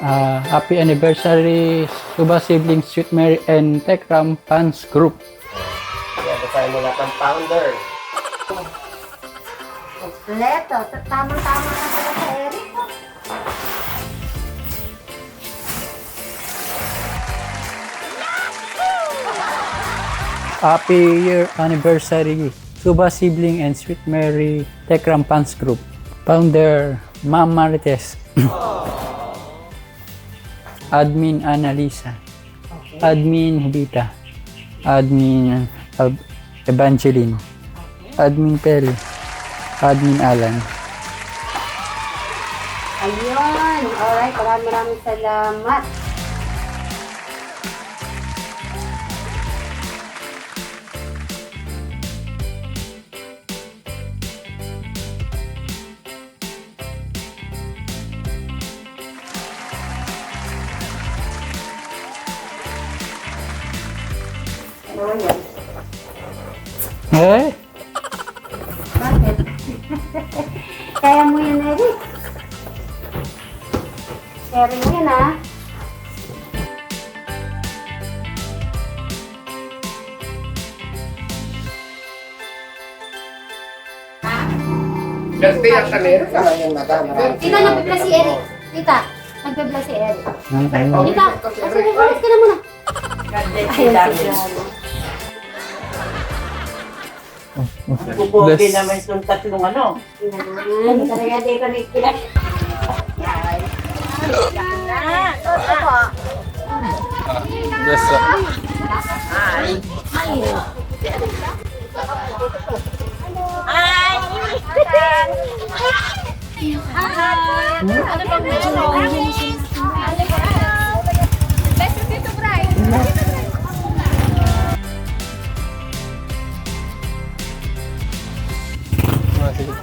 Happy anniversary, Suba Siblings, Sweet Mary, and Tekram Fans Group. Kaya basahin mo lahat ng founder. Kompleto. Tamang-tama na pala sa Eric. Happy year anniversary, Suba Sibling and Sweet Mary Tekram Fans Group. Founder, Ma'am Marites. Admin Annalisa. Admin Hubita. Admin Evangeline. Admin Peli. Admin Alan. Ayun. Alright. Maraming salamat. Ano yan? Eh? Bakit? Kaya mo yan, Eric. Sharing mo yan, ha? Dati ang kanero ka lang yung mata. Tita, nagbibla si Eric. Tita, nagbibla si Eric. Ano? Tita, asan yung oras ka na muna? Ayun, si Nagbubobe naman itong tatlong ano. Yan, talaga di ko nagkilala. Bless Ano bang meron? Best dito, Bray.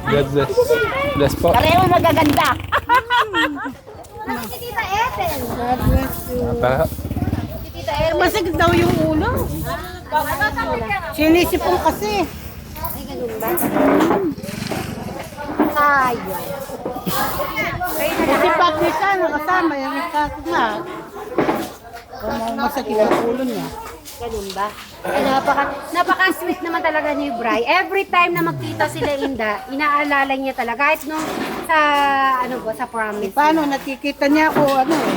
God bless. Bless po. Pareho magaganda. Si Tita Ethel. Para. Si Tita Ethel. Masakit daw yung ulo. Sinisipon kasi. Ay, ganun ba? Sayang. Kasi bakit siya nakasama yung ikasok na. Kung masakit ang ulo niya. Ganun ba? Ay, napaka-sweet naman talaga ni Bri. Every time na magkita sila Inda, inaalala niya talaga. Kahit nung sa, ano ba, sa promise. Paano nakikita niya ako ano eh.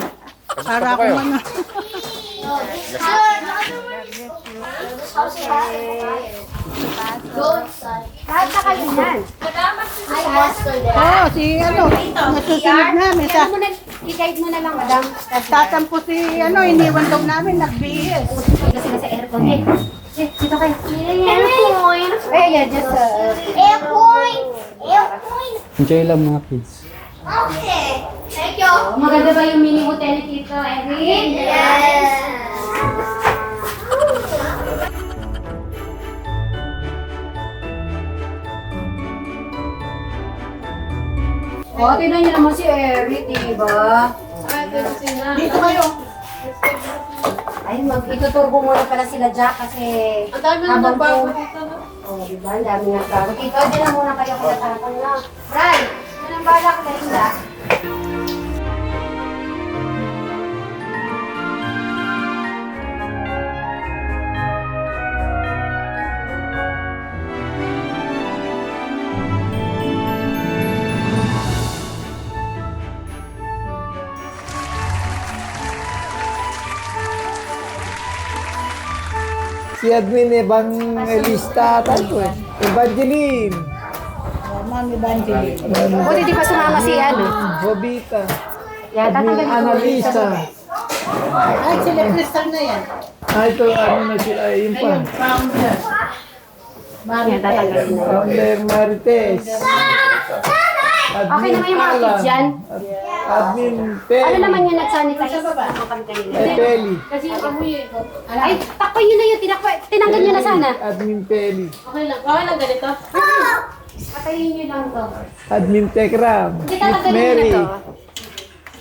Para akong ano. Kahit sa kayo yan. Oo, si ano. Nasusunod namin sa... I-guide mo na lang, madam. Tatampo si ano, iniwan daw namin, nagbihis. Kasi sa aircon eh. Dito kayo. Aircon. Eh, yeah, just aircon. Aircon. Enjoy lang mga kids. Okay. Thank you. Maganda ba yung mini hotel dito, Eric? Yes. Oh, tingnan niyo naman si Eric, diba? Dito kayo. Ay, ituturbo muna pala sila Jack kasi Ang dami na habang nagbago po- dito, no? Oh, diba? Ang dami na bago. Dito, di na muna kayo kulatatan na. Bray, yun ang balak na Inda. Si Admin Evangelista tayo eh. Evangeline. Mami Banjili. Buti di pa sumama si ano. Bobita. Yan, Admin tatanggalin ko. Annalisa. Ay, sila Crystal na yan. Ito ano na sila, yun pa. Ayun, founder. Yan, tatanggalin na. Founder Marites. Okay naman yung mga kids yan. Admin Ano Peli. naman yung nagsanitize? Ang kami kanina. Peli. Kasi yung amoy eh. Ay, takpan nyo na yun. Tinanggal nyo na sana. Admin Peli. Okay lang ganito. Patayin nyo lang to. Admin Tekram. Hindi Sweet tatanggalin nyo Mary. na to.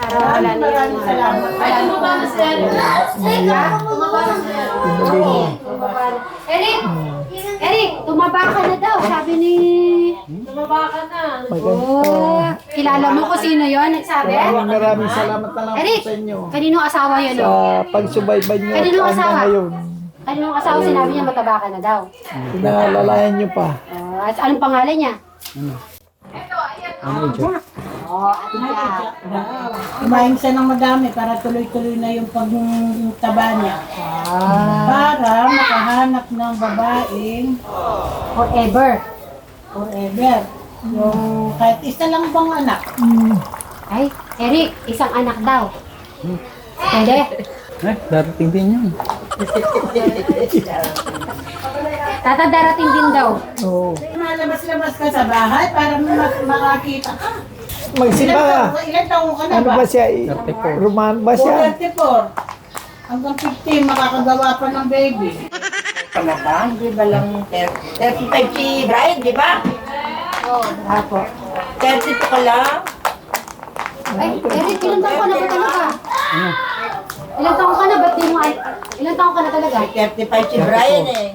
Para wala na yung Salamat. Ay, tumaba na si Eric. Tumaba na si Eric. Ibigay mo. Eric! Eric, tumaba ka na daw. Sabi ni Oh, kilala mo kung sino yon nagsabi? Maraming salamat na lang po Eric, sa inyo. kaninong asawa yun? Sa pagsubaybay niyo Kaninong hanggang asawa? ngayon. Kaninong asawa sinabi niya mataba ka na daw? Pinalalayan niyo pa. At anong pangalan niya? Kumain siya ng madami para tuloy-tuloy na yung pagtaba niya. Para makahanap ng babaeng Forever. forever. Yung kahit isa lang bang anak. Ay, Eric, isang anak daw. Pwede? Darating din yun. Tata, darating din daw. Oo. Malabas-labas ka sa bahay para makakita ka. Magsimba ka. Ilan taong ka na Ano ba? ba siya? 34. Roman ba siya? 34. Hanggang 50, makakagawa pa ng baby. Tama ba? Hindi ba lang 35 si Brian, di ba? Apo. 32 ka lang? Ay, Eric, ilang taong ka na ba talaga? Ilang taong ka na? Ba't di mo ilang taong ka na talaga? 35 si Brian eh.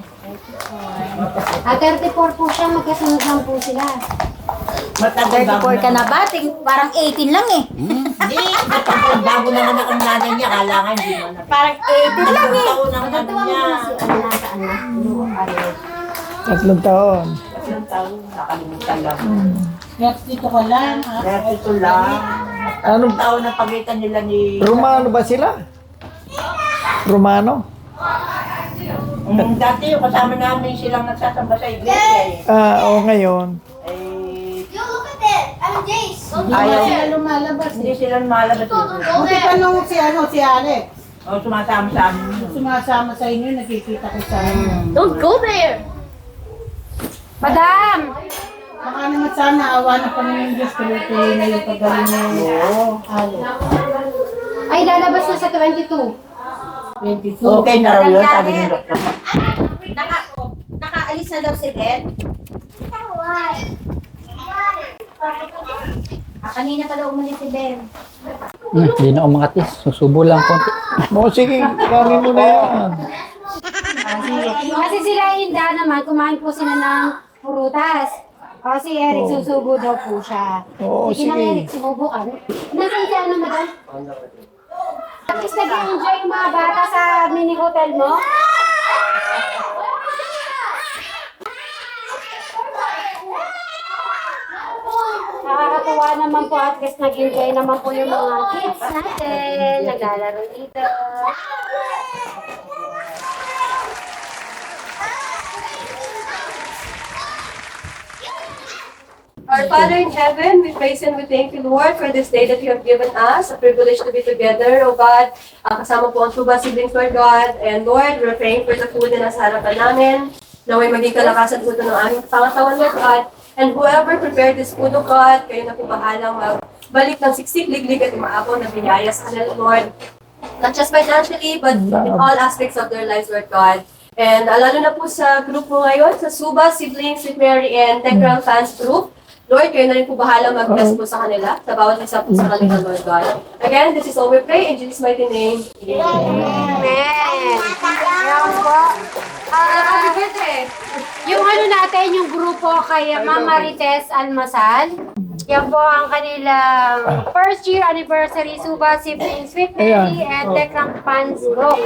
34 po siya, magkasunod lang po sila. Matagal bago 34 ka na ba? Parang 18 lang eh. Hindi, matagal bago naman ang nanay niya. Kala nga hindi mo na. Parang 18 lang eh. Taon ang ano Natuwa mo niya. na si ano nasaan na? Tatlong taon. Ilang taon, nakalimutan lang. Dito ka lang, ha? 32 lang. Anong Taon na pagitan nila ni... Romano ba sila? Romano? Dati yung kasama namin silang nagsasamba sa iglesia eh. Oo, ngayon. Eh, Hindi Ayaw. sila lumalabas hindi eh. sila lumalabas. Buti pa nung si Alex, O, sumasama sa amin. sumasama sa inyo, nakikita ko sa inyo. Don't go there! Madam! Baka naman sana awa na pa ng Diyos, tuloy-tuloy na yung pagaling ni Alex. Ay, lalabas na sa 22. 22. Okay na raw yun, sabi ng doktor. Nakaalis na daw si Ben? Kanina pala umalis si Ben. Hindi na umangatis. Susubo lang konti. O sige, kanin mo na yan. Kasi sila Inda naman, kumain po sila ng prutas. O si Eric, susubo daw po siya. Oo, Sige na sige. Eric, sumubo ka. Nasaan si ano, madam? Tapos nag-enjoy yung mga bata sa mini hotel mo? Nakakatuwa naman po at least nag-enjoy naman po yung mga kids natin. Naglalaro dito. Our Father in heaven, we praise and we thank you, Lord, for this day that you have given us, a privilege to be together, O God. Kasama po ang Tuba siblings, Lord God. And Lord, we're praying for the food na nasa harapan namin, na may maging kalakasan po ng aming pangatawan, Lord God. And whoever prepared this food, O God, kayo na po bahalang magbalik ng siksik, liglig at umaapaw na biyaya sa kanila, Lord. Not just financially, but in all aspects of their lives, Lord God. And lalo na po sa group mo ngayon, sa Suba Siblings with Mary and Techram Fans Group. Lord, kayo na rin po bahala mag-bless po sa kanila, sa bawat isa po sa kanila, Lord God. Again, this is all we pray in Jesus' mighty name. Amen. Yan po. Happy birthday! Yung ano natin, yung grupo kay Ma'am Marites Almasal. Yan po ang kanilang first year anniversary Suba Siblings with Mary and Techram Fans Group.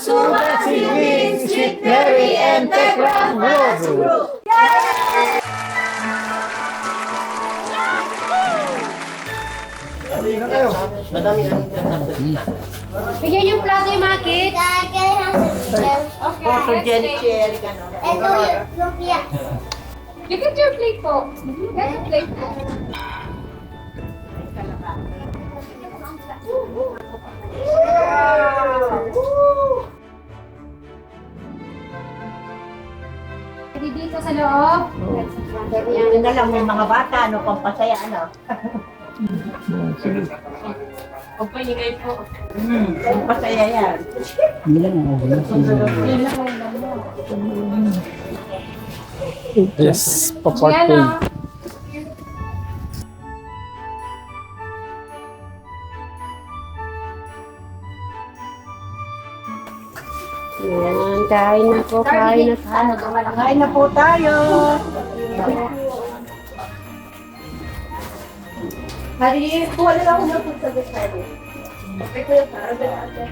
Suba Siblings with Mary and Tekram Group. Halina kayo. Bigyan yung plato yung mga kids. So, Jenny, Cherry, gano'n. You get your plate po. Get your plate po. Pwede dito sa loob. Yun na lang, may mga bata, ano, pampasaya, ano. Pagpahingay po. Pampasaya yan. Yes, Yan paparty. o. Yan, kain na po, kain na tayo. Kain na po tayo. Hari, kuha na lang ako ng food sa Hari. Ito yung para ba natin?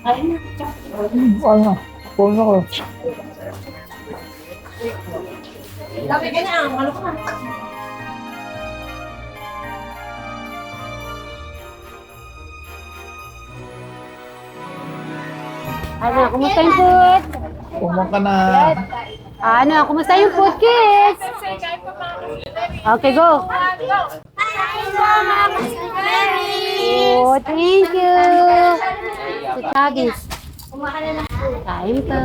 Ano? Phone ako. Sabi ka na, ano ka? Ano, kumusta yung food? Pumunta ka na. Ano, kumusta yung food, kids? Okay, go. Oh, thank you. Si Tagis. Kain ka.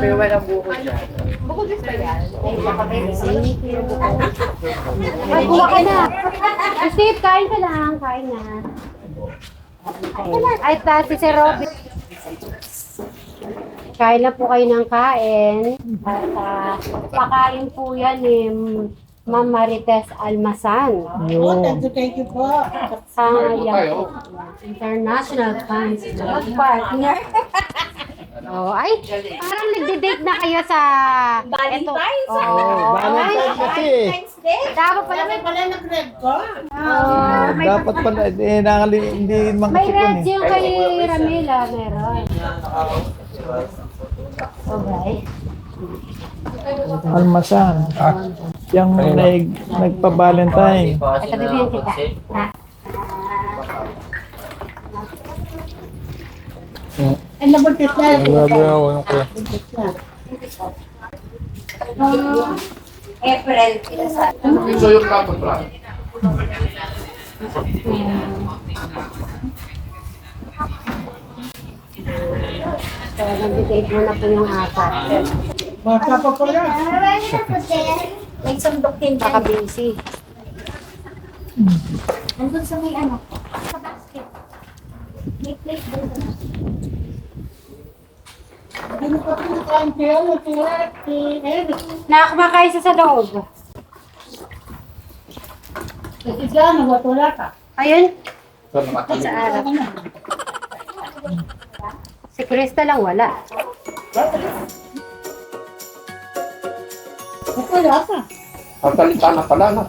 Ay, kuha ka na. Steve, kain ka lang. Kain na. Ay, si Sir Robin. Kain na po kayo ng kain. At pakain po yan ni Ma'am Marites Almasan. Oh, thank you po. Yan po. International Fans Partner. Oh, ay, parang nagde-date na kayo sa Valentine's. Oh, Valentine's kasi. dapat pala Kami pala nag-red ko. Dapat pala, hindi naman may kasi yun red yung kay Ramila, meron. Okay. Almasan. Yung nagpa-Valentine. Ito bibigyan kita. Ha? Ay, nabuntis na. April, kinasal. So, nag-date mo na po yung apat. Bata pa pala. May sundok din Baka dyan. busy. Nandun sa may ano, sa basket. May plate doon. Ano pa pinakain kaya? Eric. Nakakumakain sa loob. Kasi siya, nagwatula ka. Ayun. Sa araw. Si Krista lang wala. Wala ka. Pagsalita na pala na.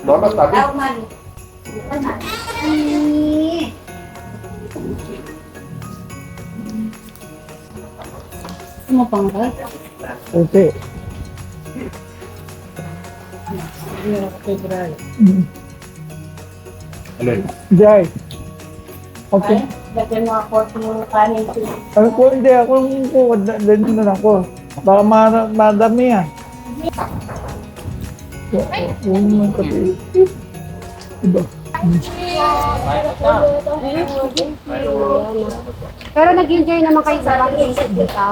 Lola, sabi. Tawag mami. Mami. Ano pang ba? Okay. Alin? Jai. Okay. Lagyan mo ako ng kanin. Ano ko, hindi ako din na ako. Baka madami yan. Huwag naman kasi. Iba. Pero nag-enjoy naman kayo sa vacation dito.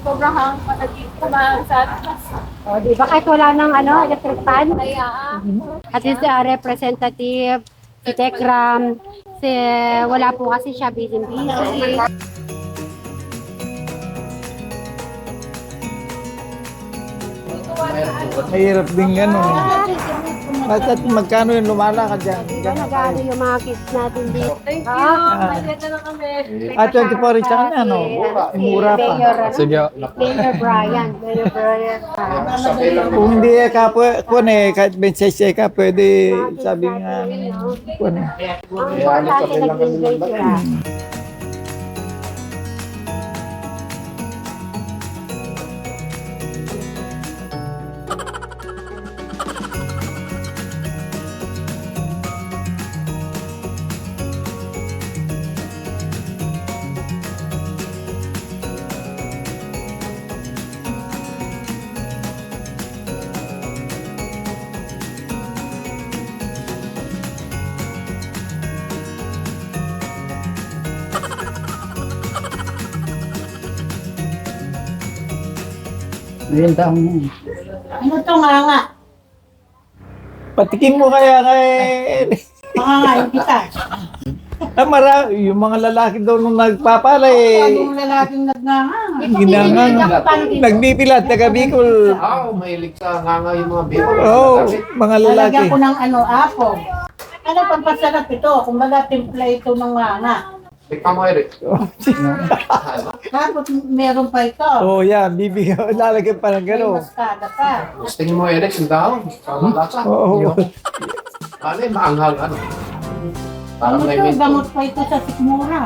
Sobrang naging kumain sa atin. O, di ba kahit wala ng electric fan? At least representative, si Tekram, wala po kasi siya busy. Mahirap din gano'n. At magkano yung lumalakad dyan? Di ba nag-ano yung mga kids natin dito? Thank you. Ah, Maganda na kami. At 24 rin sa kanya, no? Mura pa. Mayor Brian. Mayor Brian. Kung hindi kapwa, kahit benses ka, pwede sabi nga, kung Ang importante nag-enjoy sila. Ngayon taong Ano to nga? patikin mo kaya kay... Pangangain kita. Yung mga lalaki daw nung nagpapalay, Anong lalaking nagnanga? ginangang, nagbipilat, taga Bicol. Mahilig sa nganga yung mga biko. Mga lalaki. Lalagyan ko ng apple. Ano pampasarap ito? Kumbaga timpla ito ng nga. Ikaw mo, Eric. Tapos meron pa ito. Oh, yan, bibigyan, lalagyan pa ng May gano'n. maskada pa. Gusto niyo mo, Alex, yung dahon. Parang lasa. Oo. Ano yung maanghang, ano? Parang Ano may to? minto. Gamot pa ito sa sikmura.